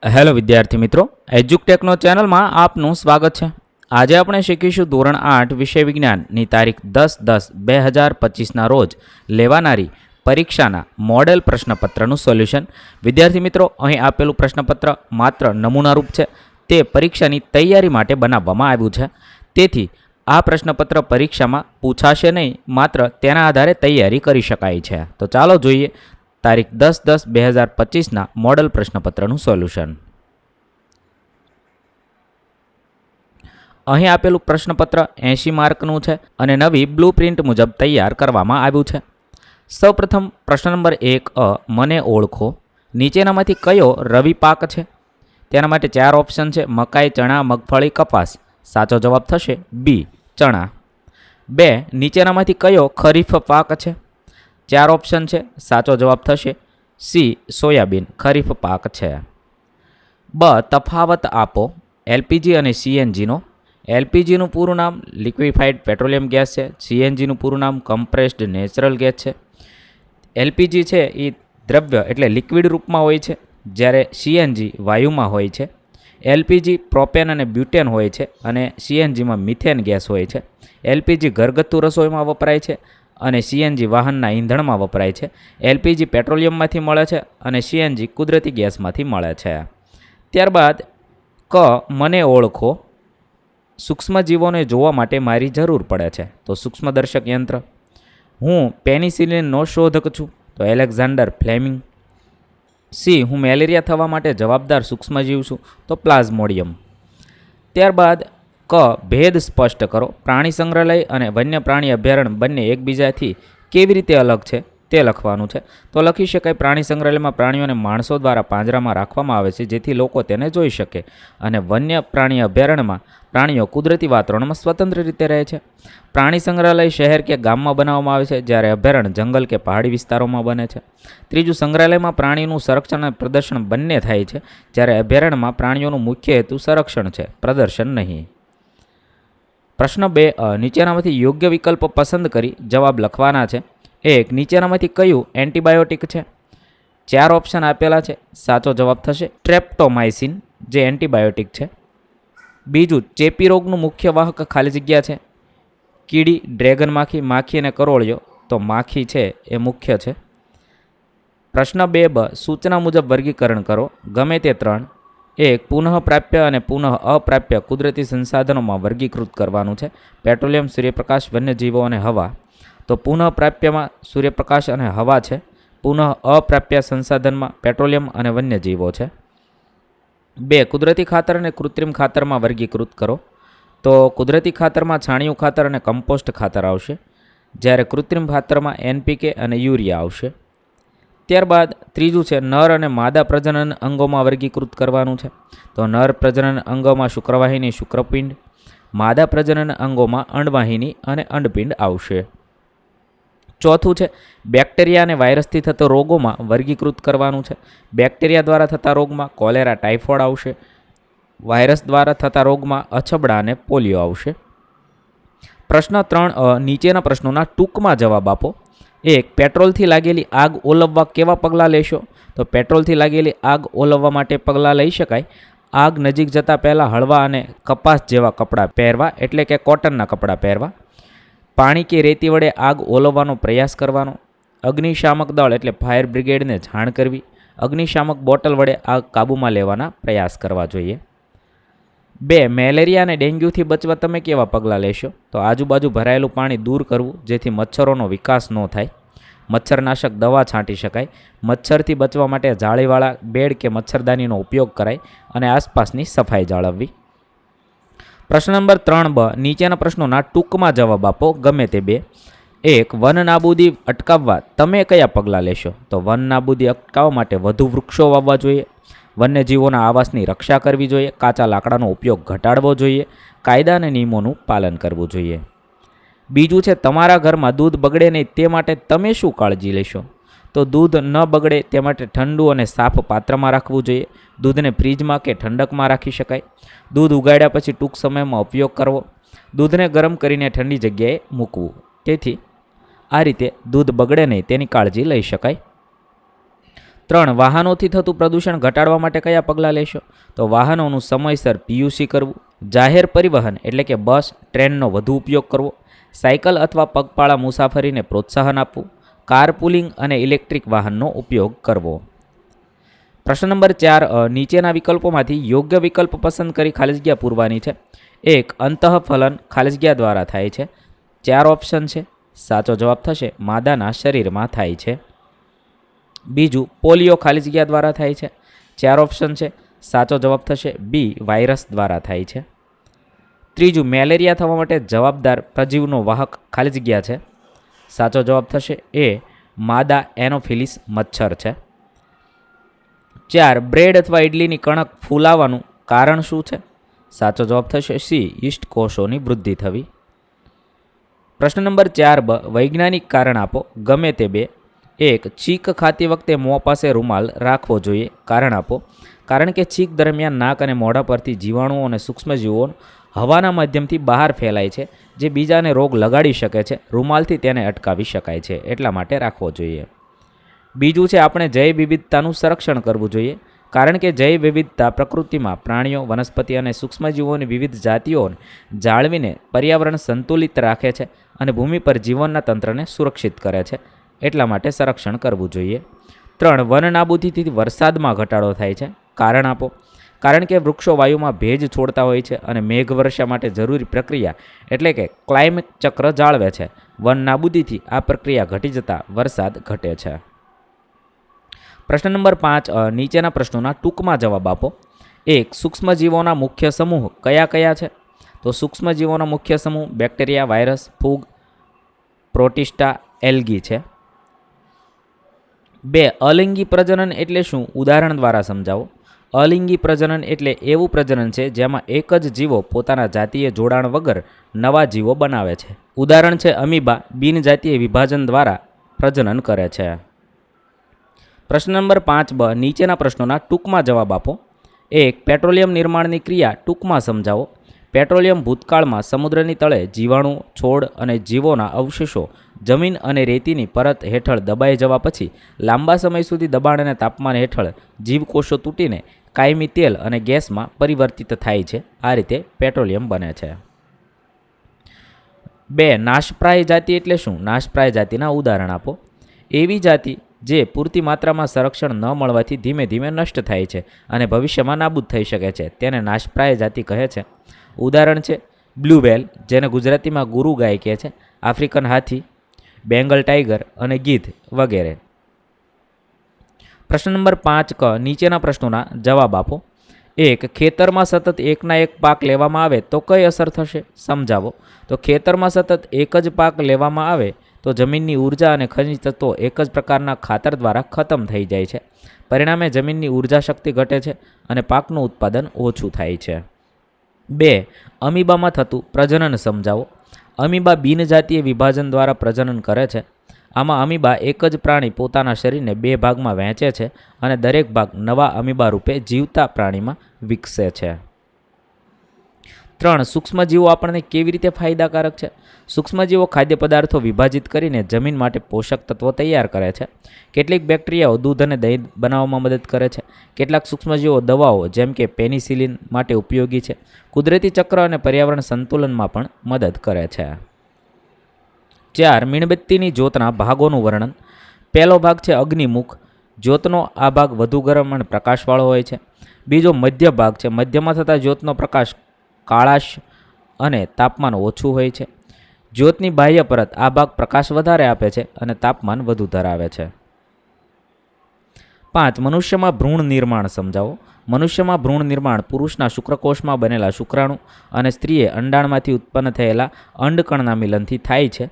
Hello વિદ્યાર્થી મિત્રો, એજ્યુકટેકનો ચેનલમાં આપનું સ્વાગત છે. આજે આપણે શીખીશું ધોરણ 8 વિષય વિજ્ઞાનની તારીખ 10/10/2025ના રોજ લેવાનારી પરીક્ષાના મોડેલ પ્રશ્નપત્રનું સોલ્યુશન. વિદ્યાર્થી મિત્રો, અહીં આપેલું પ્રશ્નપત્ર માત્ર નમૂનારૂપ છે. તે પરીક્ષાની તૈયારી માટે બનાવવામાં આવ્યું છે. તેથી આ પ્રશ્નપત્ર પરીક્ષામાં પૂછાશે નહીં, માત્ર તેના આધારે તૈયારી કરી શકાય છે. તો ચાલો જોઈએ તારીખ 10/10/2025ના મોડલ પ્રશ્નપત્રનું સોલ્યુશન. અહીં આપેલું પ્રશ્નપત્ર 80 માર્કનું છે અને નવી બ્લુ પ્રિન્ટ મુજબ તૈયાર કરવામાં આવ્યું છે. સૌપ્રથમ પ્રશ્ન નંબર 1 મને ઓળખો. નીચેનામાંથી કયો રવિ પાક છે? તેના માટે 4 ઓપ્શન છે: મકાઈ, ચણા, મગફળી, કપાસ. સાચો જવાબ થશે બી, ચણા. 2, નીચેનામાંથી કયો ખરીફ પાક છે? 4 ઓપ્શન છે. સાચો જવાબ થશે સી, સોયાબીન ખરીફ પાક છે. તફાવત આપો એલપીજી અને સીએનજીનો. એલપીજીનું પૂરું નામ લિક્વિફાઈડ પેટ્રોલિયમ ગેસ છે. સીએનજીનું પૂરું નામ કમ્પ્રેસ્ડ નેચરલ ગેસ છે. એલપીજી છે એ દ્રવ્ય એટલે લિક્વિડ રૂપમાં હોય છે, જ્યારે સીએનજી વાયુમાં હોય છે. એલપીજી પ્રોપેન અને બ્યુટેન હોય છે અને સીએનજીમાં મિથેન ગેસ હોય છે. એલપીજી ઘરગથ્થુ રસોઈમાં વપરાય છે અને સીએનજી વાહનના ઈંધણમાં વપરાય છે. એલપીજી પેટ્રોલિયમમાંથી મળે છે અને સીએનજી કુદરતી ગેસમાંથી મળે છે. ત્યારબાદ મને ઓળખો. સૂક્ષ્મજીવોને જોવા માટે મારી જરૂર પડે છે, તો સૂક્ષ્મદર્શક યંત્ર. હું પેનિસિલિનનો શોધક છું, તો એલેક્ઝાન્ડર ફ્લેમિંગ. સી, હું મેલેરિયા થવા માટે જવાબદાર સૂક્ષ્મજીવ છું, તો પ્લાઝ્મોડિયમ. ત્યારબાદ ભેદ સ્પષ્ટ કરો. પ્રાણી સંગ્રહાલય અને વન્ય પ્રાણી અભયારણ્ય બંને એકબીજાથી કેવી રીતે અલગ છે તે લખવાનું છે. તો લખી શકાય, પ્રાણી સંગ્રહાલયમાં પ્રાણીઓને માણસો દ્વારા પાંજરામાં રાખવામાં આવે છે જેથી લોકો તેને જોઈ શકે, અને વન્ય પ્રાણી અભયારણ્યમાં પ્રાણીઓ કુદરતી વાતાવરણમાં સ્વતંત્ર રીતે રહે છે. પ્રાણી સંગ્રહાલય શહેર કે ગામમાં બનાવવામાં આવે છે, જ્યારે અભયારણ્ય જંગલ કે પહાડી વિસ્તારોમાં બને છે. ત્રીજું, સંગ્રહાલયમાં પ્રાણીનું સંરક્ષણ અને પ્રદર્શન બંને થાય છે, જ્યારે અભયારણ્યમાં પ્રાણીઓનું મુખ્ય હેતુ સંરક્ષણ છે, પ્રદર્શન નહીં. પ્રશ્ન 2, નીચેનામાંથી યોગ્ય વિકલ્પ પસંદ કરી જવાબ લખવાના છે. 1, નીચેનામાંથી કયું એન્ટીબાયોટિક છે? 4 ઓપ્શન આપેલા છે. સાચો જવાબ થશે સ્ટ્રેપ્ટોમાઇસિન, જે એન્ટીબાયોટિક છે. બીજું, ચેપી રોગનું મુખ્ય વાહક ખાલી જગ્યા છે. કીડી, ડ્રેગન માખી, માખી અને કરોળિયો, તો માખી છે એ મુખ્ય છે. પ્રશ્ન 2 સૂચના મુજબ વર્ગીકરણ કરો. ગમે તે 3. 1, પુનઃપ્રાપ્ય અને પુનઃ અપ્રાપ્ય કુદરતી સંસાધનોમાં વર્ગીકૃત કરવાનું છે. પેટ્રોલિયમ, સૂર્યપ્રકાશ, વન્યજીવો અને હવા. તો પુનઃપ્રાપ્યમાં સૂર્યપ્રકાશ અને હવા છે. પુનઃ અપ્રાપ્ય સંસાધનમાં પેટ્રોલિયમ અને વન્યજીવો છે. 2, કુદરતી ખાતર અને કૃત્રિમ ખાતરમાં વર્ગીકૃત કરો. તો કુદરતી ખાતરમાં છાણિયું ખાતર અને કમ્પોસ્ટ ખાતર આવશે, જ્યારે કૃત્રિમ ખાતરમાં એનપીકે અને યુરિયા આવશે. ત્યારબાદ ત્રીજું છે, નર અને માદા પ્રજનન અંગોમાં વર્ગીકૃત કરવાનું છે. તો નર પ્રજનન અંગોમાં શુક્રવાહિની, શુક્રપિંડ. માદા પ્રજનન અંગોમાં અંડવાહિની અને અંડપિંડ આવશે. ચોથું છે, બેક્ટેરિયા અને વાયરસથી થતા રોગોમાં વર્ગીકૃત કરવાનું છે. બેક્ટેરિયા દ્વારા થતા રોગમાં કોલેરા, ટાઇફોઇડ આવશે. વાયરસ દ્વારા થતા રોગમાં અછબડા અને પોલિયો આવશે. પ્રશ્ન 3, નીચેના પ્રશ્નોના ટૂંકમાં જવાબ આપો. 1, પેટ્રોલથી લાગેલી આગ ઓલવવા કેવા પગલાં લેશો? તો પેટ્રોલથી લાગેલી આગ ઓલવવા માટે પગલાં લઈ શકાય. આગ નજીક જતાં પહેલાં હળવા અને કપાસ જેવા કપડાં પહેરવા, એટલે કે કોટનના કપડાં પહેરવા. પાણી કે રેતી વડે આગ ઓલવવાનો પ્રયાસ કરવાનો. અગ્નિશામક દળ એટલે ફાયર બ્રિગેડને જાણ કરવી. અગ્નિશામક બોટલ વડે આગ કાબૂમાં લેવાના પ્રયાસ કરવા જોઈએ. 2, મેલેરિયા અને ડેન્ગ્યુથી બચવા તમે કેવા પગલાં લેશો? તો આજુબાજુ ભરાયેલું પાણી દૂર કરવું, જેથી મચ્છરોનો વિકાસ ન થાય. મચ્છરનાશક દવા છાંટી શકાય. મચ્છરથી બચવા માટે જાળીવાળા બેડ કે મચ્છરદાનીનો ઉપયોગ કરાય અને આસપાસની સફાઈ જાળવવી. પ્રશ્ન નંબર 3 નીચેના પ્રશ્નોના ટૂંકમાં જવાબ આપો. ગમે તે 2. 1, વન નાબૂદી અટકાવવા તમે કયા પગલાં લેશો? તો વન નાબૂદી અટકાવવા માટે વધુ વૃક્ષો વાવવા જોઈએ. વન્યજીવોના આવાસની રક્ષા કરવી જોઈએ. કાચા લાકડાનો ઉપયોગ ઘટાડવો જોઈએ. કાયદા અને નિયમોનું પાલન કરવું જોઈએ. બીજું છે, તમારા ઘરમાં દૂધ બગડે નહીં તે માટે તમે શું કાળજી લેશો? તો દૂધ ન બગડે તે માટે ઠંડુ અને સાફ પાત્રમાં રાખવું જોઈએ. દૂધને ફ્રીજમાં કે ઠંડકમાં રાખી શકાય. દૂધ ઉગાડ્યા પછી ટૂંક સમયમાં ઉપયોગ કરવો. દૂધને ગરમ કરીને ઠંડી જગ્યાએ મૂકવું. તેથી આ રીતે દૂધ બગડે નહીં તેની કાળજી લઈ શકાય. 3. વાહનોથી થતું પ્રદૂષણ ઘટાડવા માટે કયા પગલાં લેશો? તો વાહનોનું સમયસર પીયુસી કરવું, જાહેર પરિવહન એટલે કે બસ, ટ્રેનનો વધુ ઉપયોગ કરવો, સાયકલ અથવા પગપાળા મુસાફરીને પ્રોત્સાહન આપવું, કારપુલિંગ અને ઇલેક્ટ્રિક વાહનનો ઉપયોગ કરવો. પ્રશ્ન નંબર 4. નીચેના વિકલ્પોમાંથી યોગ્ય વિકલ્પ પસંદ કરી ખાલી જગ્યા પૂરવાની છે. 1. અંતઃફલન ખાલી જગ્યા દ્વારા થાય છે. 4 ઓપ્શન છે. સાચો જવાબ થશે માદાના શરીરમાં થાય છે. બીજું, પોલિયો ખાલી જગ્યા દ્વારા થાય છે. 4 ઓપ્શન છે. સાચો જવાબ થશે બી, વાયરસ દ્વારા થાય છે. ત્રીજું, મેલેરિયા થવા માટે જવાબદાર પ્રજીવનો વાહક ખાલી જગ્યા છે. સાચો જવાબ થશે એ, માદા એનોફિલિસ મચ્છર છે. 4. બ્રેડ અથવા ઇડલીની કણક ફૂલાવાનું કારણ શું છે? સાચો જવાબ થશે સી, યીસ્ટ કોષોની વૃદ્ધિ થવી. પ્રશ્ન નંબર 4. વૈજ્ઞાનિક કારણ આપો, ગમે તે 2. 1. છીંક ખાતી વખતે મોં પાસે રૂમાલ રાખવો જોઈએ. કારણ આપો. કારણ કે છીંક દરમિયાન નાક અને મોઢા પરથી જીવાણુઓ અને સૂક્ષ્મજીવો હવાના માધ્યમથી બહાર ફેલાય છે, જે બીજાને રોગ લગાડી શકે છે. રૂમાલથી તેને અટકાવી શકાય છે, એટલા માટે રાખવો જોઈએ. બીજું છે, આપણે જૈવ વિવિધતાનું સંરક્ષણ કરવું જોઈએ. કારણ કે જૈવ વિવિધતા પ્રકૃતિમાં પ્રાણીઓ, વનસ્પતિ અને સૂક્ષ્મજીવોની વિવિધ જાતિઓને જાળવીને પર્યાવરણ સંતુલિત રાખે છે અને ભૂમિ પર જીવનના તંત્રને સુરક્ષિત કરે છે, એટલા માટે સંરક્ષણ કરવું જોઈએ. 3. વન નાબૂદીથી વરસાદમાં ઘટાડો થાય છે. કારણ આપો. કારણ કે વૃક્ષો વાયુમાં ભેજ છોડતા હોય છે અને મેઘવર્ષા માટે જરૂરી પ્રક્રિયા એટલે કે ક્લાઇમેટ ચક્ર જાળવે છે. વન નાબૂદીથી આ પ્રક્રિયા ઘટી જતાં વરસાદ ઘટે છે. પ્રશ્ન નંબર 5. નીચેના પ્રશ્નોના ટૂંકમાં જવાબ આપો. 1. સૂક્ષ્મજીવોના મુખ્ય સમૂહ કયા કયા છે? તો સૂક્ષ્મજીવોના મુખ્ય સમૂહ બેક્ટેરિયા, વાયરસ, ફૂગ, પ્રોટિસ્ટા, એલ્ગી છે. 2. અલિંગી પ્રજનન એટલે શું? ઉદાહરણ દ્વારા સમજાવો. અલિંગી પ્રજનન એટલે એવું પ્રજનન છે જેમાં એક જ જીવો પોતાના જાતીય જોડાણ વગર નવા જીવો બનાવે છે. ઉદાહરણ છે અમીબા, બિનજાતીય વિભાજન દ્વારા પ્રજનન કરે છે. પ્રશ્ન નંબર 5. નીચેના પ્રશ્નોના ટૂંકમાં જવાબ આપો. 1. પેટ્રોલિયમ નિર્માણની ક્રિયા ટૂંકમાં સમજાવો. પેટ્રોલિયમ ભૂતકાળમાં સમુદ્રની તળે જીવાણુ, છોડ અને જીવોના અવશેષો જમીન અને રેતીની પરત હેઠળ દબાઈ જવા પછી લાંબા સમય સુધી દબાણ અને તાપમાન હેઠળ જીવકોષો તૂટીને કાયમી તેલ અને ગેસમાં પરિવર્તિત થાય છે. આ રીતે પેટ્રોલિયમ બને છે. 2. નાશપ્રાય જાતિ એટલે શું? નાશપ્રાય જાતિના ઉદાહરણ આપો. એવી જાતિ જે પૂરતી માત્રામાં સંરક્ષણ ન મળવાથી ધીમે ધીમે નષ્ટ થાય છે અને ભવિષ્યમાં નાબૂદ થઈ શકે છે, તેને નાશપ્રાય જાતિ કહે છે. ઉદાહરણ છે બ્લુ વ્હેલ, જેને ગુજરાતીમાં ગુરુ ગાય કહે છે, આફ્રિકન હાથી, બેંગલ ટાઈગર અને ગીધ વગેરે. પ્રશ્ન નંબર 5. નીચેના પ્રશ્નોના જવાબ આપો. 1. ખેતરમાં સતત એકના એક પાક લેવામાં આવે તો કઈ અસર થશે? સમજાવો. તો ખેતરમાં સતત એક જ પાક લેવામાં આવે તો જમીનની ઉર્જા અને ખનિજ તત્વો એક જ પ્રકારના ખાતર દ્વારા ખતમ થઈ જાય છે. પરિણામે જમીનની ઉર્જા શક્તિ ઘટે છે અને પાકનું ઉત્પાદન ઓછું થાય છે. 2. અમીબામાં થતું પ્રજનન સમજાવો. અમીબા બિનજાતીય વિભાજન દ્વારા પ્રજનન કરે છે. આમાં અમીબા એક જ પ્રાણી પોતાના શરીરને 2 ભાગમાં વહેંચે છે અને દરેક ભાગ નવા અમીબા રૂપે જીવતા પ્રાણીમાં વિકસે છે. 3. સૂક્ષ્મજીવો આપણને કેવી રીતે ફાયદાકારક છે? સૂક્ષ્મજીવો ખાદ્ય પદાર્થો વિભાજિત કરીને જમીન માટે પોષક તત્વો તૈયાર કરે છે. કેટલીક બેક્ટેરિયાઓ દૂધ અને દહીં બનાવવામાં મદદ કરે છે. કેટલાક સૂક્ષ્મજીવો દવાઓ જેમ કે પેનિસિલિન માટે ઉપયોગી છે. કુદરતી ચક્ર અને પર્યાવરણ સંતુલનમાં પણ મદદ કરે છે. 4. મીણબત્તીની જ્યોતના ભાગોનું વર્ણન. પહેલો ભાગ છે અગ્નિમુખ. જ્યોતનો આ ભાગ વધુ ગરમ અને પ્રકાશવાળો હોય છે. બીજો મધ્ય ભાગ છે. મધ્યમાં થતા જ્યોતનો પ્રકાશ કાળાશ અને તાપમાન ઓછું હોય છે. જ્યોતની બાહ્ય પરત આ ભાગ પ્રકાશ વધારે આપે છે અને તાપમાન વધુ ધરાવે છે. 5. મનુષ્યમાં ભ્રૂણ નિર્માણ સમજાવો. મનુષ્યમાં ભ્રૂણ નિર્માણ પુરુષના શુક્રકોષમાં બનેલા શુક્રાણુ અને સ્ત્રીએ અંડાણમાંથી ઉત્પન્ન થયેલા અંડકણના મિલનથી થાય છે.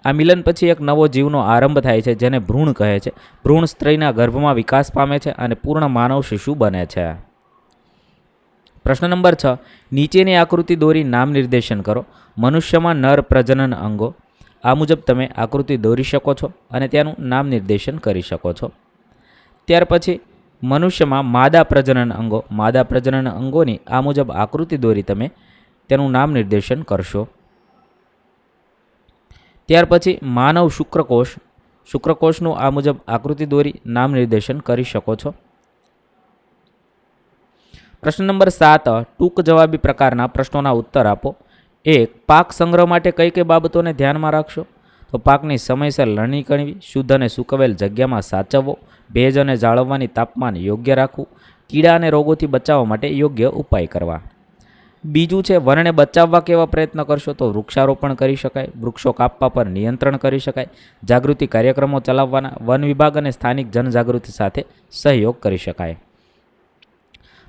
આ મિલન પછી એક નવો જીવનો આરંભ થાય છે, જેને ભ્રૂણ કહે છે. ભ્રૂણ સ્ત્રીના ગર્ભમાં વિકાસ પામે છે અને પૂર્ણ માનવ શિશુ બને છે. પ્રશ્ન નંબર 6. નીચેની આકૃતિ દોરી નામ નિર્દેશન કરો. મનુષ્યમાં નર પ્રજનન અંગો. આ મુજબ તમે આકૃતિ દોરી શકો છો અને તેનું નામ નિર્દેશન કરી શકો છો. ત્યાર પછી મનુષ્યમાં માદા પ્રજનન અંગો. માદા પ્રજનન અંગોની આ મુજબ આકૃતિ દોરી તમે તેનું નામ નિર્દેશન કરશો. ત્યાર પછી માનવ શુક્રકોષ. શુક્રકોષનું આ મુજબ આકૃતિ દોરી નામ નિર્દેશન કરી શકો છો. પ્રશ્ન નંબર 7, ટૂંક જવાબી પ્રકારના પ્રશ્નોના ઉત્તર આપો. 1. પાક સંગ્રહ માટે કઈ કઈ બાબતોને ધ્યાનમાં રાખશો? તો પાકની સમયસર લણણી કરવી, શુદ્ધ અને સૂકવેલ જગ્યામાં સાચવવો, ભેજ અને જાળવવાની તાપમાન યોગ્ય રાખવું, કીડા અને રોગોથી બચાવવા માટે યોગ્ય ઉપાય કરવા. બીજું છે વનને બચાવવા કેવા પ્રયત્ન કરશો? તો વૃક્ષારોપણ કરી શકાય, વૃક્ષો કાપવા પર નિયંત્રણ કરી શકાય, જાગૃતિ કાર્યક્રમો ચલાવવાના, વન વિભાગ અને સ્થાનિક જનજાગૃતિ સાથે સહયોગ કરી શકાય.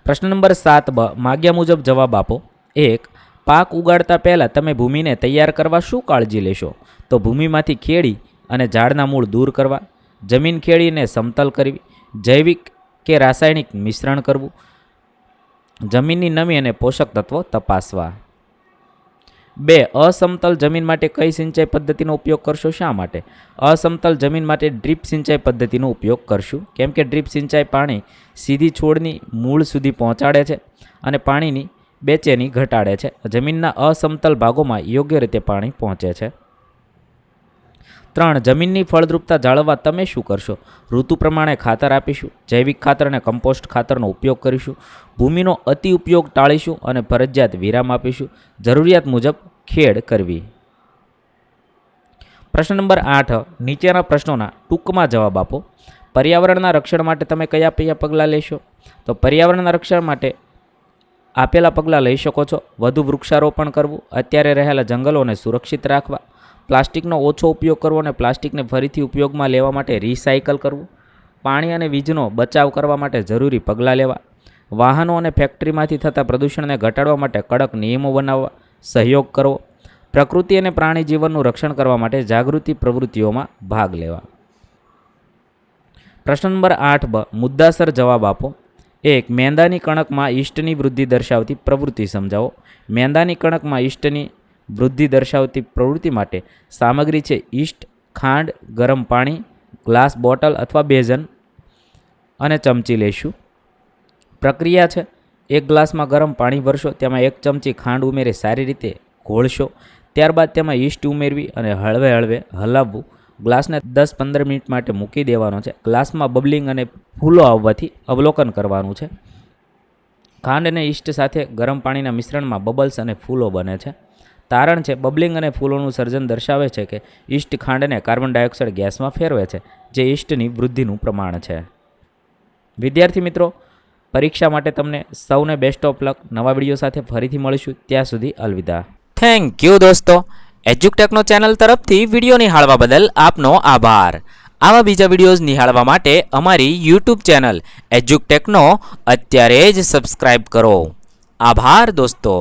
પ્રશ્ન નંબર 7બ, માગ્યા મુજબ જવાબ આપો. 1. પાક ઉગાડતા પહેલાં તમે ભૂમિને તૈયાર કરવા શું કાળજી લેશો? તો ભૂમિમાંથી ખેડી અને ઝાડના મૂળ દૂર કરવા, જમીન ખેડીને સમતલ કરવી, જૈવિક કે રાસાયણિક મિશ્રણ કરવું, જમીનની નમી અને પોષક તત્વો તપાસવા. 2. અસમતલ જમીન માટે કઈ સિંચાઈ પદ્ધતિનો ઉપયોગ કરશો? શા માટે? અસમતલ જમીન માટે ડ્રીપ સિંચાઈ પદ્ધતિનો ઉપયોગ કરશું, કેમ કે ડ્રીપ સિંચાઈ પાણી સીધી છોડની મૂળ સુધી પહોંચાડે છે અને પાણીની બેચેની ઘટાડે છે. જમીનના અસમતલ ભાગોમાં યોગ્ય રીતે પાણી પહોંચે છે. 3. જમીનની ફળદ્રુપતા જાળવવા તમે શું કરશો? ઋતુ પ્રમાણે ખાતર આપીશું, જૈવિક ખાતર અને કમ્પોસ્ટ ખાતરનો ઉપયોગ કરીશું, ભૂમિનો અતિ ઉપયોગ ટાળીશું અને ફરજિયાત વિરામ આપીશું, જરૂરિયાત મુજબ ખેડ કરવી. પ્રશ્ન નંબર 8, નીચેના પ્રશ્નોના ટૂંકમાં જવાબ આપો. પર્યાવરણના રક્ષણ માટે તમે કયા કયા પગલાં લેશો? તો પર્યાવરણના રક્ષણ માટે આપેલા પગલાં લઈ શકો છો. વધુ વૃક્ષારોપણ કરવું, અત્યારે રહેલા જંગલોને સુરક્ષિત રાખવા, પ્લાસ્ટિકનો ઓછો ઉપયોગ કરવો અને પ્લાસ્ટિકને ફરીથી ઉપયોગમાં લેવા માટે રિસાયકલ કરવું, પાણી અને વીજનો બચાવ કરવા માટે જરૂરી પગલાં લેવા, વાહનો અને ફેક્ટરીમાંથી થતા પ્રદૂષણને ઘટાડવા માટે કડક નિયમો બનાવવા, સહયોગ કરવો, પ્રકૃતિ અને પ્રાણી જીવનનું રક્ષણ કરવા માટે જાગૃતિ પ્રવૃત્તિઓમાં ભાગ લેવા. પ્રશ્ન નંબર 8બ, મુદ્દાસર જવાબ આપો. 1. મેંદાની કણકમાં ઈસ્ટની વૃદ્ધિ દર્શાવતી પ્રવૃત્તિ સમજાવો. મેંદાની કણકમાં ઈસ્ટની વૃદ્ધિ દર્શાવતી પ્રવૃત્તિ માટે સામગ્રી છે ઈસ્ટ, ખાંડ, ગરમ પાણી, ગ્લાસ બોટલ અથવા બેઝન અને ચમચી લેશું. પ્રક્રિયા છે, 1 ગ્લાસમાં ગરમ પાણી ભરશો, તેમાં 1 ચમચી ખાંડ ઉમેરી સારી રીતે ઘોળશો, ત્યારબાદ તેમાં ઈસ્ટ ઉમેરવી અને હળવે હળવે હલાવવું. ગ્લાસને 10-15 મિનિટ માટે મૂકી દેવાનો છે. ગ્લાસમાં બબલિંગ અને ફૂલો આવવાથી અવલોકન કરવાનું છે. ખાંડ અને ઈસ્ટ સાથે ગરમ પાણીના મિશ્રણમાં બબલ્સ અને ફૂલો બને છે. તારણ છે, બબલિંગ અને ફૂલોનું સર્જન દર્શાવે છે કે ઈસ્ટ ખાંડને કાર્બન ડાયોક્સાઇડ ગેસમાં ફેરવે છે, જે ઈસ્ટની વૃદ્ધિનું પ્રમાણ છે. વિદ્યાર્થી મિત્રો, પરીક્ષા માટે તમને સૌને બેસ્ટ ઓફ લક. નવા વિડીયો સાથે ફરીથી મળીશું, ત્યાં સુધી અલવિદા. થેન્ક યુ દોસ્તો. એજ્યુકટેકનો ચેનલ તરફથી વિડીયો નિહાળવા બદલ આપનો આભાર. આવા બીજા વિડીયોઝ નિહાળવા માટે અમારી યુટ્યુબ ચેનલ એજ્યુકટેકનો અત્યારે જ સબસ્ક્રાઇબ કરો. આભાર દોસ્તો.